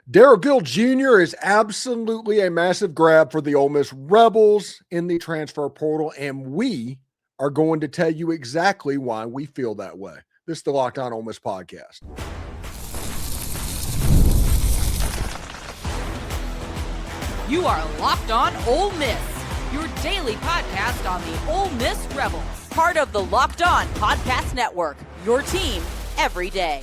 Darrell Gill Jr. is absolutely a massive grab for the Ole Miss Rebels in the transfer portal, and we are going to tell you exactly why we feel that way. This is the Locked On Ole Miss podcast. You are Locked On Ole Miss, your daily podcast on the Ole Miss Rebels, part of the Locked On Podcast Network, your team every day.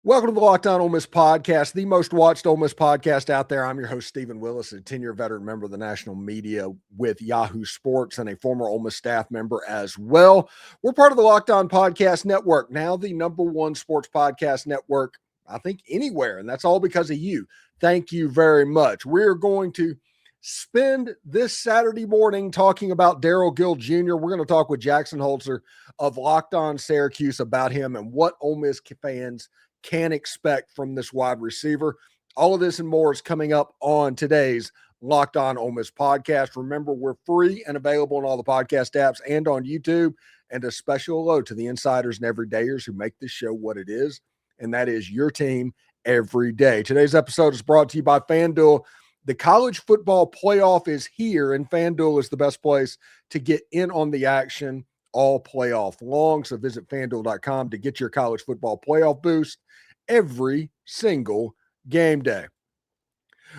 Welcome to the Locked On Ole Miss podcast, the most watched Ole Miss podcast out there. I'm your host, Stephen Willis, a 10-year veteran member of the national media with Yahoo Sports and a former Ole Miss staff member as well. We're part of the Locked On Podcast Network, now the #1 sports podcast network, I think, anywhere, and that's all because of you. Thank you very much. We're going to spend this Saturday morning talking about Darrell Gill Jr. We're going to talk with Jackson Holzer of Locked On Syracuse about him and what Ole Miss fans can expect from this wide receiver. All of this and more is coming up on today's Locked On Ole Miss podcast. Remember, we're free and available on all the podcast apps and on YouTube. And a special hello to the insiders and everydayers who make this show what it is, and that is your team every day. Today's episode is brought to you by FanDuel. The college football playoff is here, and FanDuel is the best place to get in on the action all playoff long. So visit FanDuel.com to get your college football playoff boost every single game day.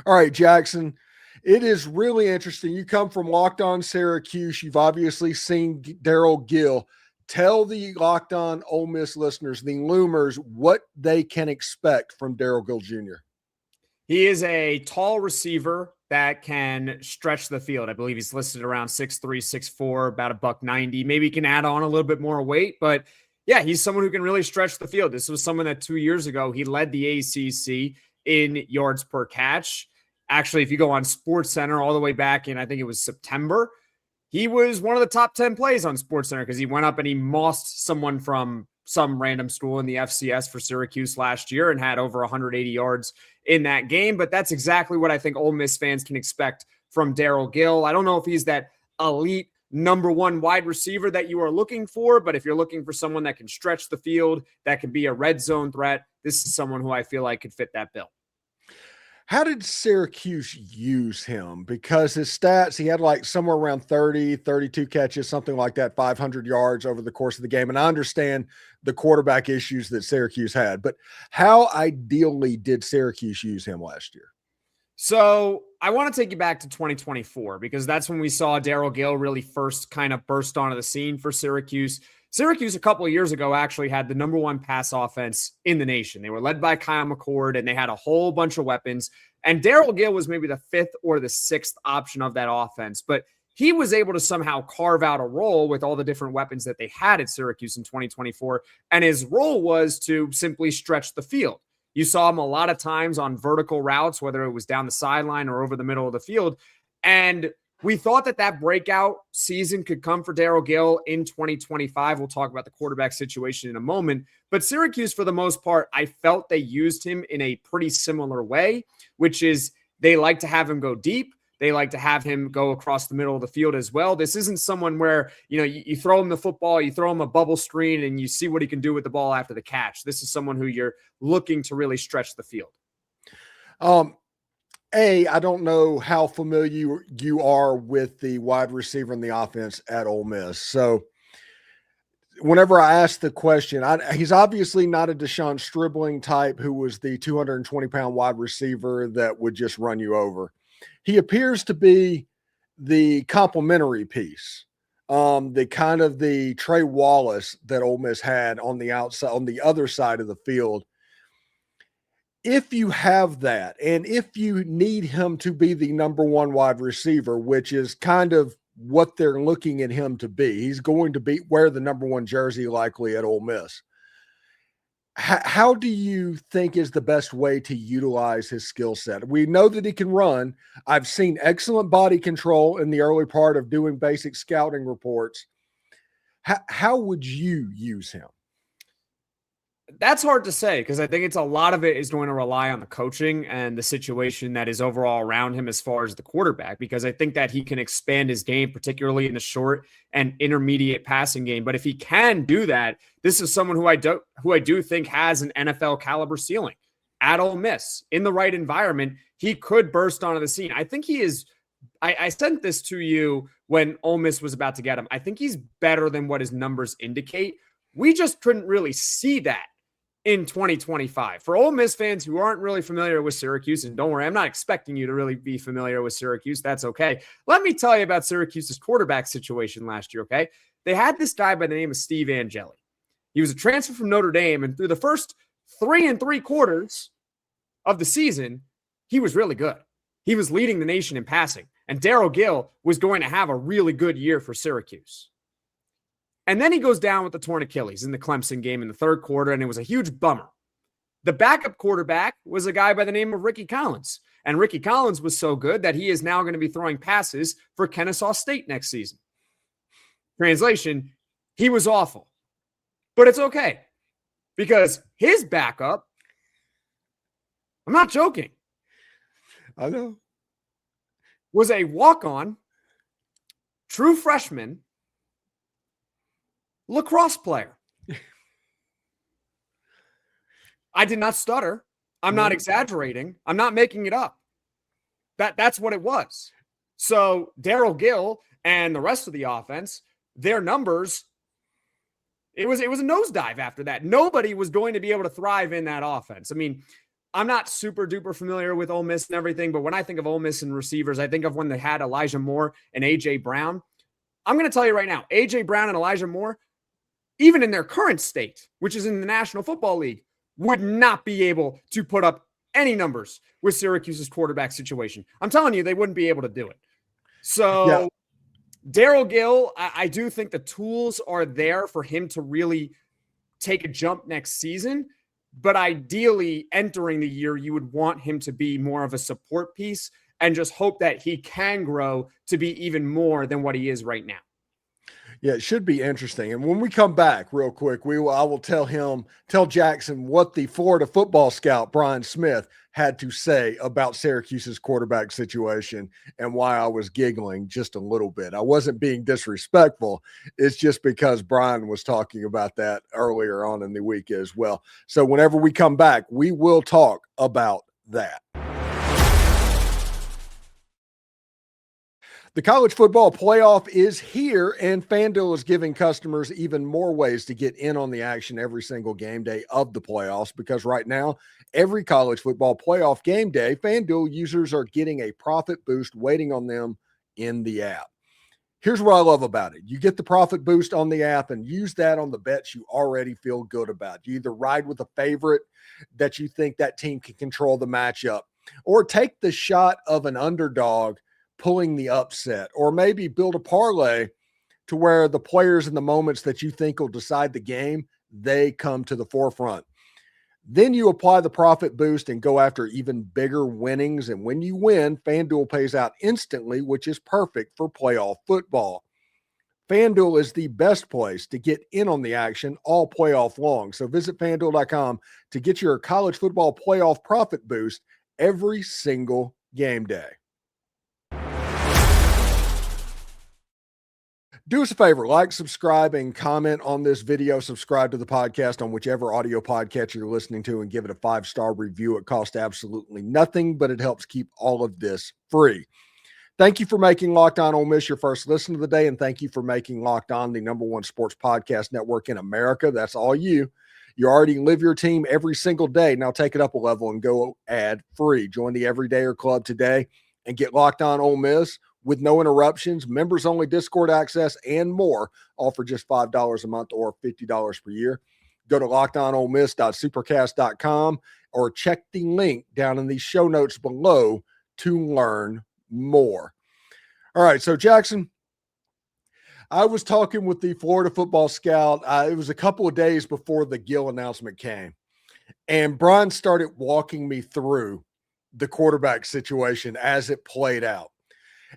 All right, Jackson, it is really interesting. You come from Locked On Syracuse. You've obviously seen Darrell Gill. Tell the Locked On Ole Miss listeners, the Loomers, what they can expect from Darrell Gill Jr. He is a tall receiver that can stretch the field. I believe he's listed around 6'3", 6'4", about $190. Maybe he can add on a little bit more weight, but yeah, he's someone who can really stretch the field. This was someone that 2 years ago, he led the ACC in yards per catch. Actually, if you go on SportsCenter all the way back in, I think it was September, he was one of the top 10 plays on SportsCenter because he went up and he mossed someone from some random school in the FCS for Syracuse last year and had over 180 yards in that game. But that's exactly what I think Ole Miss fans can expect from Darrell Gill. I don't know if he's that elite #1 wide receiver that you are looking for, but if you're looking for someone that can stretch the field, that can be a red zone threat, this is someone who I feel like could fit that bill. How did Syracuse use him? Because his stats, he had like somewhere around 30, 32 catches, something like that, 500 yards over the course of the game. And I understand the quarterback issues that Syracuse had, but how ideally did Syracuse use him last year? So I want to take you back to 2024 because that's when we saw Darrell Gill really first kind of burst onto the scene for Syracuse. Syracuse a couple of years ago actually had the #1 pass offense in the nation. They were led by Kyle McCord, and they had a whole bunch of weapons. And Darrell Gill was maybe the 5th or the 6th option of that offense. But he was able to somehow carve out a role with all the different weapons that they had at Syracuse in 2024. And his role was to simply stretch the field. You saw him a lot of times on vertical routes, whether it was down the sideline or over the middle of the field. And we thought that breakout season could come for Darrell Gill in 2025. We'll talk about the quarterback situation in a moment. But Syracuse, for the most part, I felt they used him in a pretty similar way, which is they like to have him go deep. They like to have him go across the middle of the field as well. This isn't someone where, you throw him the football, you throw him a bubble screen, and you see what he can do with the ball after the catch. This is someone who you're looking to really stretch the field. I don't know how familiar you are with the wide receiver in the offense at Ole Miss. So whenever I ask the question, he's obviously not a DeSean Stribling type who was the 220-pound wide receiver that would just run you over. He appears to be the complementary piece, the kind of the Trey Wallace that Ole Miss had on the outside, on the other side of the field. If you have that, and if you need him to be the #1 wide receiver, which is kind of what they're looking at him to be, he's going to wear the #1 jersey likely at Ole Miss. How do you think is the best way to utilize his skill set? We know that he can run. I've seen excellent body control in the early part of doing basic scouting reports. How would you use him? That's hard to say because I think it's a lot of it is going to rely on the coaching and the situation that is overall around him as far as the quarterback, because I think that he can expand his game, particularly in the short and intermediate passing game. But if he can do that, this is someone who I do think has an NFL caliber ceiling. at Ole Miss. In the right environment, he could burst onto the scene. I think he is. I sent this to you when Ole Miss was about to get him. I think he's better than what his numbers indicate. We just couldn't really see that in 2025. For Ole Miss fans who aren't really familiar with Syracuse, and don't worry, I'm not expecting you to really be familiar with Syracuse. That's okay. Let me tell you about Syracuse's quarterback situation last year, okay? They had this guy by the name of Steve Angeli. He was a transfer from Notre Dame, and through the first 3 3/4 of the season, he was really good. He was leading the nation in passing, and Darrell Gill was going to have a really good year for Syracuse. And then he goes down with the torn Achilles in the Clemson game in the third quarter, and it was a huge bummer. The backup quarterback was a guy by the name of Ricky Collins, and Ricky Collins was so good that he is now going to be throwing passes for Kennesaw State next season. Translation, he was awful. But it's okay, because his backup, I'm not joking, I know, was a walk-on, true freshman lacrosse player. I did not stutter. I'm not exaggerating. I'm not making it up. That's what it was. So Darrell Gill and the rest of the offense, their numbers, it was a nosedive after that. Nobody was going to be able to thrive in that offense. I mean, I'm not super duper familiar with Ole Miss and everything, but when I think of Ole Miss and receivers, I think of when they had Elijah Moore and A.J. Brown. I'm going to tell you right now, A.J. Brown and Elijah Moore, even in their current state, which is in the National Football League, would not be able to put up any numbers with Syracuse's quarterback situation. I'm telling you, they wouldn't be able to do it. So Darrell Gill, I do think the tools are there for him to really take a jump next season. But ideally, entering the year, you would want him to be more of a support piece and just hope that he can grow to be even more than what he is right now. Yeah, it should be interesting. And when we come back real quick, I will tell Jackson what the Florida football scout, Brian Smith, had to say about Syracuse's quarterback situation and why I was giggling just a little bit. I wasn't being disrespectful. It's just because Brian was talking about that earlier on in the week as well. So whenever we come back, we will talk about that. The college football playoff is here, and FanDuel is giving customers even more ways to get in on the action every single game day of the playoffs, because right now, every college football playoff game day, FanDuel users are getting a profit boost waiting on them in the app. Here's what I love about it. You get the profit boost on the app and use that on the bets you already feel good about. You either ride with a favorite that you think that team can control the matchup, or take the shot of an underdog pulling the upset, or maybe build a parlay to where the players in the moments that you think will decide the game, they come to the forefront. Then you apply the profit boost and go after even bigger winnings. And when you win, FanDuel pays out instantly, which is perfect for playoff football. FanDuel is the best place to get in on the action all playoff long. So visit FanDuel.com to get your college football playoff profit boost every single game day. Do us a favor, like, subscribe, and comment on this video. Subscribe to the podcast on whichever audio podcast you're listening to and give it a 5-star review. It costs absolutely nothing, but it helps keep all of this free. Thank you for making Locked On Ole Miss your first listen of the day, and thank you for making Locked On the #1 sports podcast network in America. That's all you. You already live your team every single day. Now take it up a level and go ad-free. Join the Everydayer Club today and get Locked On Ole Miss with no interruptions, members-only Discord access, and more, all for just $5 a month or $50 per year. Go to lockedonolemist.supercast.com or check the link down in the show notes below to learn more. All right, so Jackson, I was talking with the Florida football scout. It was a couple of days before the Gill announcement came, and Brian started walking me through the quarterback situation as it played out.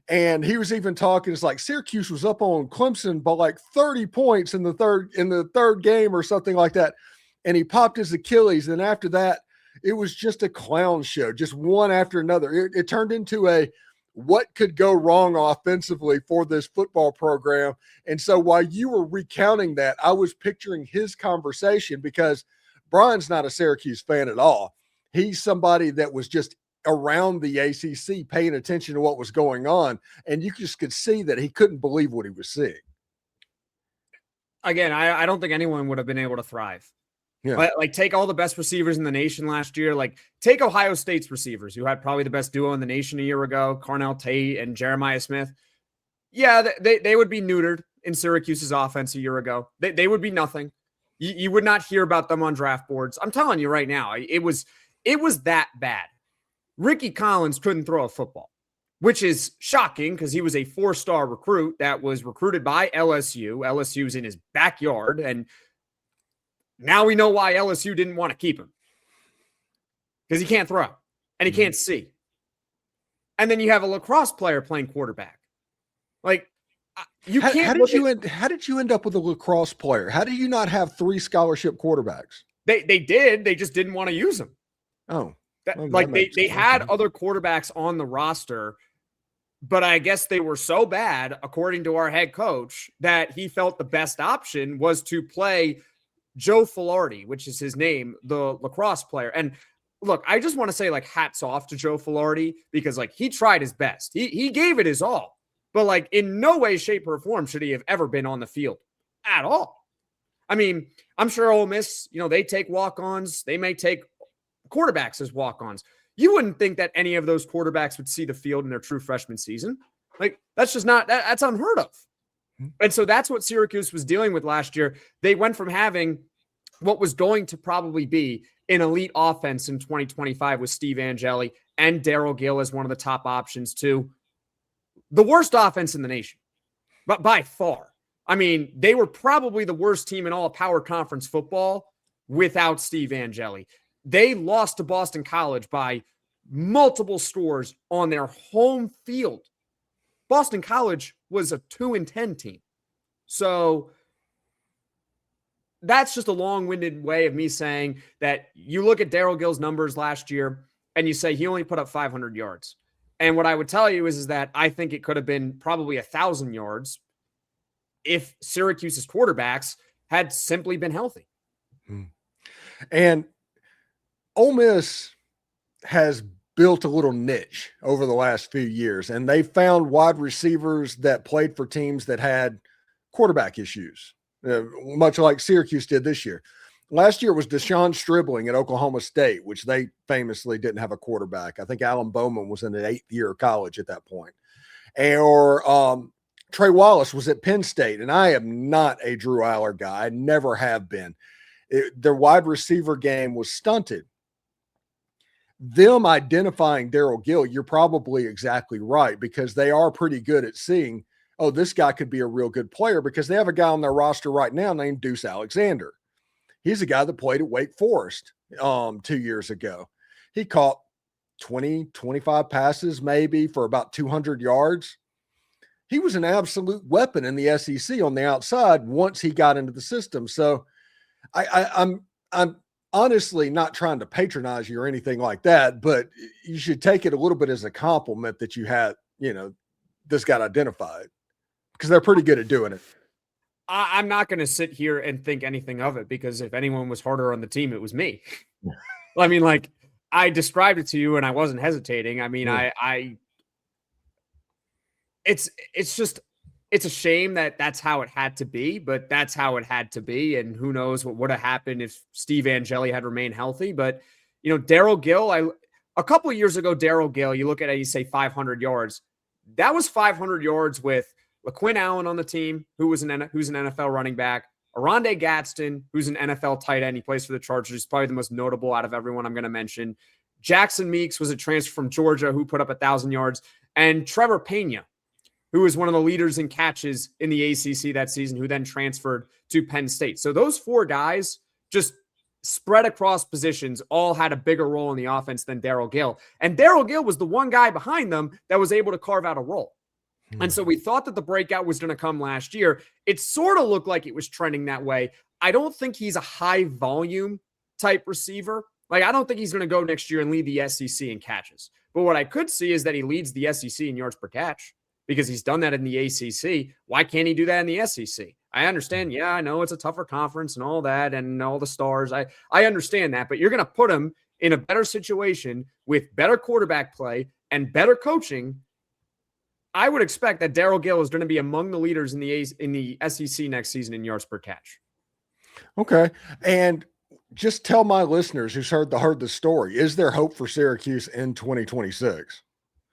And he was even talking, it's like Syracuse was up on Clemson by like 30 points in the third game or something like that. And he popped his Achilles. And after that, it was just a clown show, just one after another. It turned into a what could go wrong offensively for this football program. And so while you were recounting that, I was picturing his conversation, because Brian's not a Syracuse fan at all. He's somebody that was just around the ACC paying attention to what was going on, and you just could see that he couldn't believe what he was seeing. Again, I don't think anyone would have been able to thrive. Yeah. Like take all the best receivers in the nation last year. Like take Ohio State's receivers, who had probably the best duo in the nation a year ago, Carnell Tate and Jeremiah Smith. Yeah, they would be neutered in Syracuse's offense a year ago. They would be nothing. You would not hear about them on draft boards. I'm telling you right now, it was that bad. Ricky Collins couldn't throw a football, which is shocking because he was a 4-star recruit that was recruited by LSU. LSU's in his backyard, and now we know why LSU didn't want to keep him, because he can't throw and he can't see. And then you have a lacrosse player playing quarterback. Like, you can't. How did you end up with a lacrosse player? How do you not have 3 scholarship quarterbacks? They did. They just didn't want to use them. Oh, they had other quarterbacks on the roster, but I guess they were so bad, according to our head coach, that he felt the best option was to play Joe Filardi, which is his name, the lacrosse player. And look, I just want to say, like, hats off to Joe Filardi, because like he tried his best. He gave it his all, but like in no way, shape, or form should he have ever been on the field at all. I mean, I'm sure Ole Miss, they take walk-ons. They may take quarterbacks as walk-ons. You wouldn't think that any of those quarterbacks would see the field in their true freshman season. Like, that's just that's unheard of. And so that's what Syracuse was dealing with last year. They went from having what was going to probably be an elite offense in 2025 with Steve Angeli and Darrell Gill as one of the top options to the worst offense in the nation, but by far. I mean, they were probably the worst team in all of Power Conference football without Steve Angeli. They lost to Boston College by multiple scores on their home field. Boston College was a 2-10 team. So that's just a long-winded way of me saying that you look at Darrell Gill's numbers last year and you say he only put up 500 yards. And what I would tell you is that I think it could have been probably 1,000 yards if Syracuse's quarterbacks had simply been healthy. And Ole Miss has built a little niche over the last few years, and they found wide receivers that played for teams that had quarterback issues, much like Syracuse did this year. Last year was DeSean Stribling at Oklahoma State, which they famously didn't have a quarterback. I think Alan Bowman was in an 8th year of college at that point. Or Trey Wallace was at Penn State, and I am not a Drew Aller guy. I never have been. Their wide receiver game was stunted. Them identifying Darrell Gill, you're probably exactly right, because they are pretty good at seeing, oh, this guy could be a real good player, because they have a guy on their roster right now named Deuce Alexander. He's a guy that played at Wake Forest 2 years ago. He caught 20, 25 passes maybe for about 200 yards. He was an absolute weapon in the SEC on the outside once he got into the system. So I'm honestly not trying to patronize you or anything like that, but you should take it a little bit as a compliment that you had, this got identified, because they're pretty good at doing it. I'm not going to sit here and think anything of it, because if anyone was harder on the team, it was me. I mean, like, I described it to you and I wasn't hesitating. I mean, it's a shame that that's how it had to be, but that's how it had to be. And who knows what would have happened if Steve Angeli had remained healthy. But, Darrell Gill, a couple of years ago, Darrell Gill, you look at it, you say 500 yards. That was 500 yards with LaQuinn Allen on the team, who's an NFL running back, Aronde Gadsden, who's an NFL tight end. He plays for the Chargers. He's probably the most notable out of everyone I'm going to mention. Jackson Meeks was a transfer from Georgia who put up 1,000 yards. And Trevor Pena, who was one of the leaders in catches in the ACC that season, who then transferred to Penn State. So those 4 guys, just spread across positions, all had a bigger role in the offense than Darrell Gill. And Darrell Gill was the one guy behind them that was able to carve out a role. And so we thought that the breakout was going to come last year. It sort of looked like it was trending that way. I don't think he's a high volume type receiver. Like, I don't think he's going to go next year and lead the SEC in catches. But what I could see is that he leads the SEC in yards per catch, because he's done that in the ACC. Why can't he do that in the SEC? I understand. Yeah, I know it's a tougher conference and all that and all the stars. I understand that, but you're going to put them in a better situation with better quarterback play and better coaching. I would expect that Darrell Gill is going to be among the leaders in the SEC next season in yards per catch. Okay. And just tell my listeners who's heard the story, is there hope for Syracuse in 2026?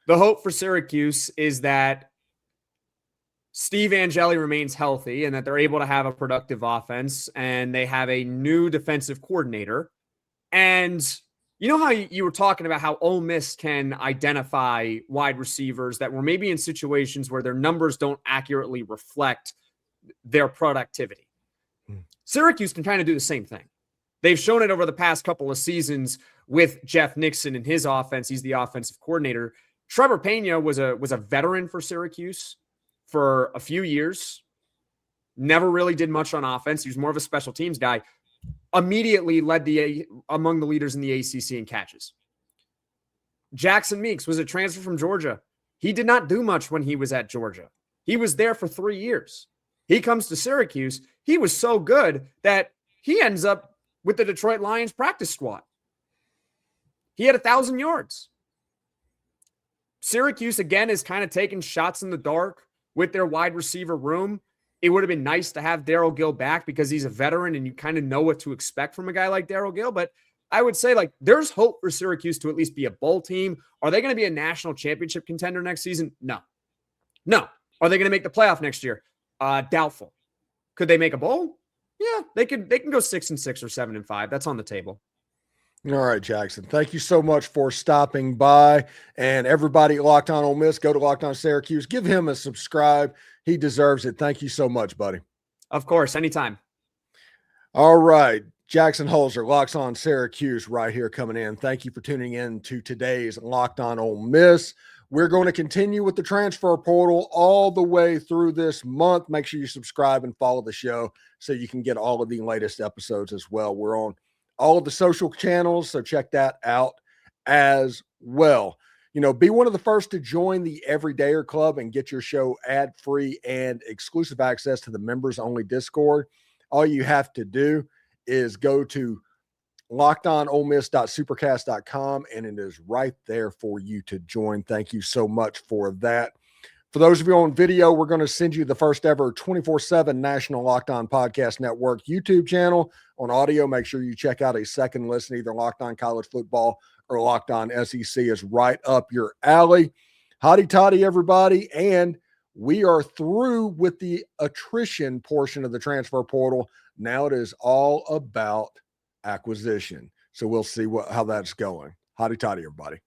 The hope for Syracuse is that Steve Angeli remains healthy and that they're able to have a productive offense, and they have a new defensive coordinator. And you know how you were talking about how Ole Miss can identify wide receivers that were maybe in situations where their numbers don't accurately reflect their productivity. Syracuse can kind of do the same thing. They've shown it over the past couple of seasons with Jeff Nixon and his offense. He's the offensive coordinator. Trevor Pena was a veteran for Syracuse for a few years. Never really did much on offense. He was more of a special teams guy. Immediately led among the leaders in the ACC in catches. Jackson Meeks was a transfer from Georgia. He did not do much when he was at Georgia. He was there for 3 years. He comes to Syracuse. He was so good that he ends up with the Detroit Lions practice squad. He had 1,000 yards. Syracuse, again, is kind of taking shots in the dark with their wide receiver room. It would have been nice to have Darrell Gill back because he's a veteran and you kind of know what to expect from a guy like Darrell Gill. But I would say, like, there's hope for Syracuse to at least be a bowl team. Are they going to be a national championship contender next season? No. Are they going to make the playoff next year? Doubtful. Could they make a bowl? Yeah, they can go 6-6 or 7-5. That's on the table. All right, Jackson. Thank you so much for stopping by. And everybody at Locked On Ole Miss, go to Locked On Syracuse. Give him a subscribe. He deserves it. Thank you so much, buddy. Of course, anytime. All right. Jackson Holzer, Locked On Syracuse, right here coming in. Thank you for tuning in to today's Locked On Ole Miss. We're going to continue with the transfer portal all the way through this month. Make sure you subscribe and follow the show so you can get all of the latest episodes as well. We're on all of the social channels, so check that out as well. You know, be one of the first to join the Everydayer Club and get your show ad-free and exclusive access to the members-only Discord. All you have to do is go to lockedonolemmiss.supercast.com, and it is right there for you to join. Thank you so much for that. For those of you on video, we're going to send you the first ever 24/7 National Locked On Podcast Network YouTube channel. On audio, make sure you check out a second listen, either Locked On College Football or Locked On SEC is right up your alley. Hotty toddy, everybody. And we are through with the attrition portion of the transfer portal. Now it is all about acquisition. So we'll see how that's going. Hotty toddy, everybody.